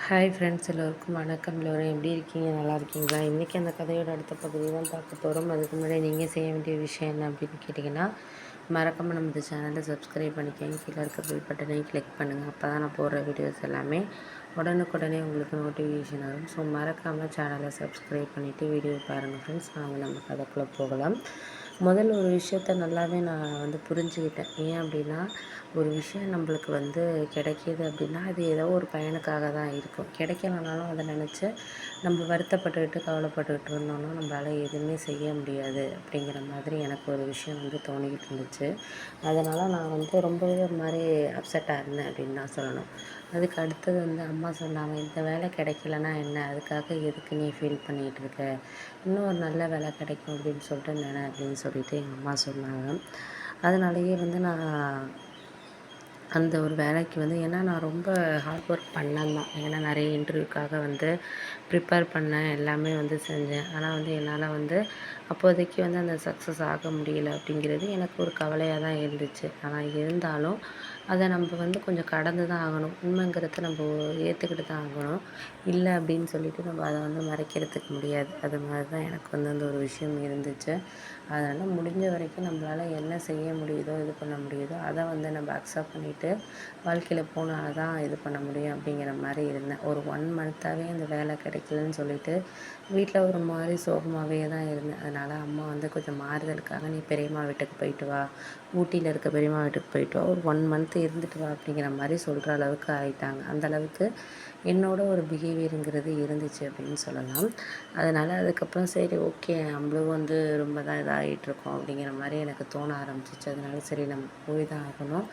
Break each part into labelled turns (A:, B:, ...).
A: Hi friends, எல்லோருக்கும் வணக்கம். எல்லோரும் எப்படி இருக்கீங்க? நல்லா இருக்கீங்களா? இன்றைக்கி அந்த கதையோட அடுத்த பகுதி தான் பார்க்க போகிறோம். அதுக்கு முன்னாடி நீங்கள் செய்ய வேண்டிய விஷயம் என்ன அப்படின்னு கேட்டிங்கன்னா, மறக்காமல் நம்ம சேனலை சப்ஸ்கிரைப் பண்ணிக்கோங்க. கீழே இருக்க பெல் பட்டனையும் கிளிக் பண்ணுங்கள். அப்போ தான் நான் போடுற வீடியோஸ் எல்லாமே உடனுக்குடனே உங்களுக்கு நோட்டிஃபிகேஷன் வரும். ஸோ மறக்காமல் சேனலை சப்ஸ்கிரைப் பண்ணிவிட்டு வீடியோ பாருங்கள் ஃப்ரெண்ட்ஸ். நாங்கள் நம்ம கதைக்குள்ளே போகலாம். முதல்ல ஒரு விஷயத்த நல்லாவே நான் புரிஞ்சுக்கிட்டேன். ஏன் அப்படின்னா, ஒரு விஷயம் நம்மளுக்கு கிடைக்கிது அப்படின்னா அது ஏதோ ஒரு பயனுக்காக தான் இருக்கும். கிடைக்கலனாலும் அதை நினச்சி நம்ம வருத்தப்பட்டுக்கிட்டு கவலைப்பட்டுக்கிட்டு இருந்தோம்னா நம்மளால் எதுவுமே செய்ய முடியாது அப்படிங்கிற மாதிரி எனக்கு ஒரு விஷயம் தோணிக்கிட்டு இருந்துச்சு. அதனால் நான் ரொம்பவே ஒரு மாதிரி அப்செட்டாக இருந்தேன் அப்படின்னு தான் சொல்லணும். அதுக்கு அடுத்தது அம்மா சொன்னாங்க, இந்த வேலை கிடைக்கலன்னா என்ன, அதுக்காக எதுக்கு நீ ஃபீல் பண்ணிகிட்டு இருக்க, இன்னும் ஒரு நல்ல வேலை கிடைக்கும் அப்படின்னு சொல்லிட்டு அப்படின்னு சொல்லிட்டு எங்கள் அம்மா சொன்னாங்க. அதனாலேயே நான் அந்த ஒரு வேலைக்கு ஏன்னா நான் ரொம்ப ஹார்ட் ஒர்க் பண்ணேன் தான். ஏன்னா நிறைய இன்டர்வியூக்காக ப்ரிப்பேர் பண்ணேன், எல்லாமே செஞ்சேன். ஆனால் என்னால் அப்போதைக்கு அந்த சக்ஸஸ் ஆக முடியல அப்படிங்கிறது எனக்கு ஒரு கவலையாக தான் இருந்துச்சு. ஆனால் இருந்தாலும் அதை நம்ம கொஞ்சம் கடந்து தான் ஆகணும். உண்மைங்கிறத நம்ம ஏற்றுக்கிட்டு தான் ஆகணும். இல்லை அப்படின்னு சொல்லிட்டு நம்ம அதை மறைக்கிறதுக்கு முடியாது. அது மாதிரி தான் எனக்கு அந்த ஒரு விஷயம் இருந்துச்சு. அதனால் முடிஞ்ச வரைக்கும் நம்மளால் என்ன செய்ய முடியுதோ, இது பண்ண முடியுதோ அதை நம்ம அக்செப்ட் பண்ணிவிட்டு வாழ்க்கையில் போனால் தான் இது பண்ண முடியும் அப்படிங்கிற மாதிரி இருந்தேன். ஒரு 1 மந்த்தாகவே அந்த வேலை கிடைக்கலன்னு சொல்லிட்டு வீட்டில் ஒரு மாதிரி சோகமாகவே தான் இருந்தேன். அதனால் அம்மா கொஞ்சம் மாறுதலுக்காக நீ பெரியம்மா வீட்டுக்கு போயிட்டு வா, ஊட்டியில் இருக்க பெரியம்மா வீட்டுக்கு போயிட்டு வா, ஒரு 1 மந்த்து இருந்துட்டு வா அப்படிங்கிற மாதிரி சொல்கிற அளவுக்கு ஆகிட்டாங்க. அந்தளவுக்கு என்னோட ஒரு பிஹேவியருங்கிறது இருந்துச்சு அப்படின்னு சொல்லலாம். அதனால் அதுக்கப்புறம் சரி ஓகே, நம்மளும் ரொம்ப தான் இதாகிட்ருக்கோம் அப்படிங்கிற மாதிரி எனக்கு தோண ஆரம்பிச்சிச்சு. அதனால சரி நம்ம போய் தான் ஆகணும்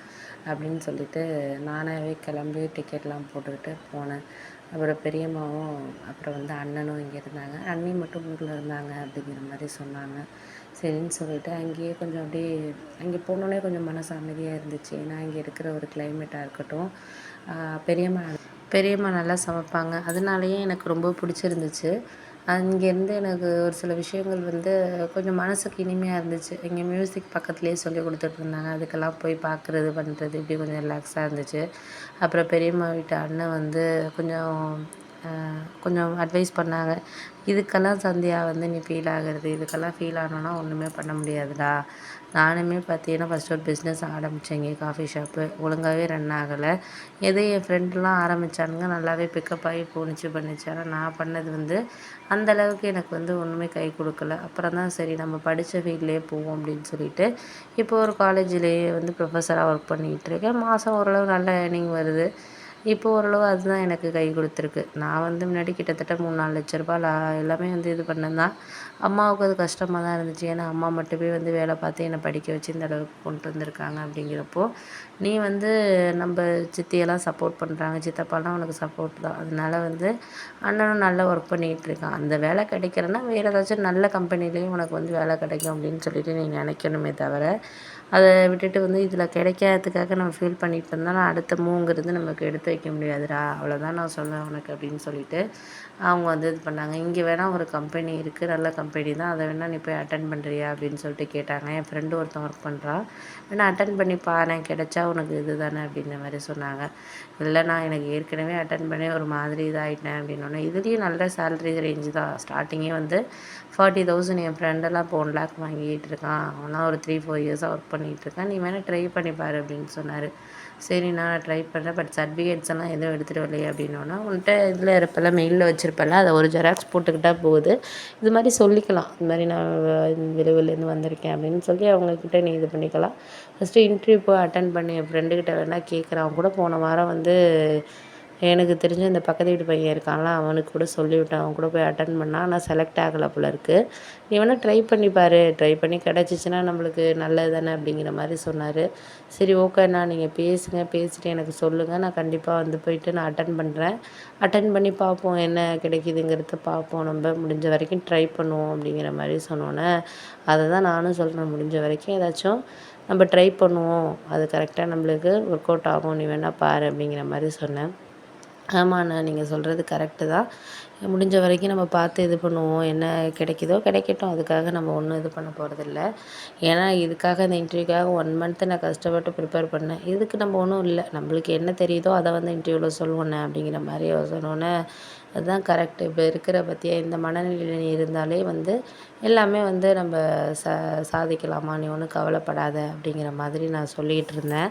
A: அப்படின்னு சொல்லிட்டு நானாகவே கிளம்பி டிக்கெட்லாம் போட்டுக்கிட்டு போனேன். அப்புறம் பெரியம்மாவும் அப்புறம் அண்ணனும் இங்கே இருந்தாங்க. அண்ணி மட்டும் ஊரில் இருந்தாங்க அப்படிங்கிற மாதிரி சொன்னாங்க. சரின்னு சொல்லிட்டு அங்கேயே கொஞ்சம் அப்படியே அங்கே போனோடனே கொஞ்சம் மனசு அமைதியாக இருந்துச்சு. ஏன்னா அங்கே இருக்கிற ஒரு கிளைமேட்டாக இருக்கட்டும், பெரியம்மா பெரியம்மா நல்லா சமைப்பாங்க. அதனாலேயே எனக்கு ரொம்ப பிடிச்சிருந்துச்சு. அங்கேருந்து எனக்கு ஒரு சில விஷயங்கள் கொஞ்சம் மனதுக்கு இனிமையாக இருந்துச்சு. இங்கே மியூசிக் பக்கத்துலேயே சொல்லிக் கொடுத்துட்ருந்தாங்க. அதுக்கெல்லாம் போய் பார்க்குறது, பண்ணுறது இப்படி கொஞ்சம் ரிலாக்ஸாக இருந்துச்சு. அப்புறம் பெரியம்மா வீட்டு அண்ணன் கொஞ்சம் கொஞ்சம் அட்வைஸ் பண்ணாங்க. இதுக்கெல்லாம் சந்தியா நீ ஃபீல் ஆகிறது, இதுக்கெல்லாம் ஃபீல் ஆனோன்னா ஒன்றுமே பண்ண முடியாதுடா. நானுமே பார்த்தீங்கன்னா ஃபஸ்ட்டு ஒரு பிஸ்னஸ் ஆரம்பித்தேன். இங்கே காஃபி ஷாப்பு ஒழுங்காகவே ரன் ஆகலை. ஏதோ என் ஃப்ரெண்ட்லாம் ஆரம்பித்தானுங்க, நல்லாவே பிக்கப் ஆகி போணுச்சு பண்ணுச்சு. ஆனால் நான் பண்ணது அந்தளவுக்கு எனக்கு ஒன்றுமே கை கொடுக்கல. அப்புறம் தான் சரி நம்ம படித்த ஃபீல்ட்லேயே போவோம் அப்படின்னு சொல்லிட்டு இப்போ ஒரு காலேஜ்லேயே ப்ரொஃபஸராக ஒர்க் பண்ணிகிட்ருக்கேன். மாதம் ஓரளவு நல்ல ஏர்னிங் வருது. இப்போ ஓரளவு அதுதான் எனக்கு கை கொடுத்துருக்கு. நான் முன்னாடி கிட்டத்தட்ட 3-4 லட்ச ரூபா எல்லாமே இது பண்ணேன் தான். அம்மாவுக்கு அது கஷ்டமாக தான் இருந்துச்சு. ஏன்னா அம்மா மட்டுமே வேலை பார்த்து என்னை படிக்க வச்சு இந்த அளவுக்கு கொண்டு வந்திருக்காங்க. அப்படிங்கிறப்போ நீ நம்ம சித்தியெல்லாம் சப்போர்ட் பண்ணுறாங்க, சித்தப்பாலாம் உனக்கு சப்போர்ட் தான். அதனால அண்ணனும் நல்லா ஒர்க் பண்ணிகிட்டு இருக்கான். அந்த வேலை கிடைக்கலன்னா வேறு ஏதாச்சும் நல்ல கம்பெனிலேயும் உனக்கு வேலை கிடைக்கும் அப்படின்னு சொல்லிட்டு நீ நினைக்கணுமே தவிர, அதை விட்டுட்டு இதில் கிடைக்காததுக்காக நம்ம ஃபீல் பண்ணிட்டு இருந்தாலும் அடுத்த மூவ்ங்கிறது நமக்கு எடுத்து வைக்க முடியாதுடா. அவ்வளோதான் நான் சொல்லுவேன் உனக்கு அப்படின்னு சொல்லிட்டு அவங்க இது பண்ணாங்க. இங்கே வேணால் ஒரு கம்பெனி இருக்குது, நல்ல கம்பெனி தான், அதை வேணால் நீ போய் அட்டெண்ட் பண்ணுறியா அப்படின்னு சொல்லிட்டு கேட்டாங்க. என் ஃப்ரெண்டு ஒருத்தன் ஒர்க் பண்ணுறான், வேணால் அட்டெண்ட் பண்ணி பாரேன், கிடைச்சா உனக்கு இது தானே அப்படின்ற மாதிரி சொன்னாங்க. இல்லை, நான் எனக்கு ஏற்கனவே அட்டெண்ட் பண்ணி ஒரு மாதிரி இதாகிட்டேன் அப்படின்னோடனே இதுலேயும் நல்ல சேலரி ரேஞ்சு தான். ஸ்டார்டிங்கே 40,000. என் ஃப்ரெண்டெல்லாம் இப்போ 1 lakh வாங்கிட்டு இருக்கான். அவன்லாம் ஒரு 3-4 இயர்ஸாக ஒர்க் பண்ணிகிட்டு இருக்கான். நீ வேணால் ட்ரை பண்ணி பாரு அப்படின்னு சொன்னார். சரி நான் ட்ரை பண்ணுறேன், பட் சர்டிஃபிகேட்ஸ் எல்லாம் எதுவும் எடுத்துகிட்டு வரலையே அப்படின்னோன்னா, உன்கிட்ட இதில் இருப்பல மெயிலில் வச்சுருப்பல அதை ஒரு ஜெராக்ஸ் போட்டுக்கிட்டால் போகுது, இது மாதிரி சொல்லிக்கலாம், இது மாதிரி நான் வெளியூர்லேருந்து வந்திருக்கேன் அப்படின்னு சொல்லி அவங்கக்கிட்ட நீ இது பண்ணிக்கலாம். ஃபஸ்ட்டு இன்டர்வியூ போய் அட்டன் பண்ணி என் ஃப்ரெண்டுக்கிட்ட வேணால் கேட்குறேன். அவன் கூட போன வாரம் எனக்கு தெரிஞ்ச இந்த பக்கத்து வீட்டு பையன் இருக்கான்ல, அவனுக்கு கூட சொல்லிவிட்டேன். அவன் கூட போய் அட்டன் பண்ணால் ஆனால் செலக்ட் ஆகலை போல இருக்குது. நீ வேணால் ட்ரை பண்ணி பாரு, ட்ரை பண்ணி கிடச்சிச்சின்னா நம்மளுக்கு நல்லது தானே அப்படிங்கிற மாதிரி சொன்னார். சரி ஓகேண்ணா, நீங்கள் பேசுங்க, பேசிவிட்டு எனக்கு சொல்லுங்கள், நான் கண்டிப்பாக போயிட்டு நான் அட்டன் பண்ணுறேன், அட்டன் பண்ணி பார்ப்போம் என்ன கிடைக்கிதுங்கிறத பார்ப்போம், நம்ம முடிஞ்ச வரைக்கும் ட்ரை பண்ணுவோம் அப்படிங்கிற மாதிரி சொன்னோன்னே, அதை தான் நானும் சொல்கிறேன், முடிஞ்ச வரைக்கும் ஏதாச்சும் நம்ம ட்ரை பண்ணுவோம், அது கரெக்டாக நம்மளுக்கு ஒர்க் அவுட் ஆகும், நீ வேணால் பாரு அப்படிங்கிற மாதிரி சொன்னேன். ஆமாண்ணா, நீங்கள் சொல்கிறது கரெக்டு தான். முடிஞ்ச வரைக்கும் நம்ம பார்த்து இது பண்ணுவோம். என்ன கிடைக்குதோ கிடைக்கட்டும். அதுக்காக நம்ம ஒன்றும் இது பண்ண போகிறதில்ல. ஏன்னா இதுக்காக இந்த இன்டர்வியூக்காக 1 மந்த்து நான் கஷ்டப்பட்டு ப்ரிப்பேர் பண்ணேன். இதுக்கு நம்ம ஒன்றும் இல்லை. நம்மளுக்கு என்ன தெரியுதோ அதை வந்து இன்டர்வியூவில் சொல்லுவோண்ணே அப்படிங்கிற மாதிரி சொன்னோன்னே அதுதான் கரெக்டு. இப்போ இருக்கிற பற்றியா இந்த மனநிலையில் நீ இருந்தாலே வந்து எல்லாமே வந்து நம்ம சாதிக்கலாமா, நீ ஒன்றும் கவலைப்படாத அப்படிங்கிற மாதிரி நான் சொல்லிகிட்டு இருந்தேன்.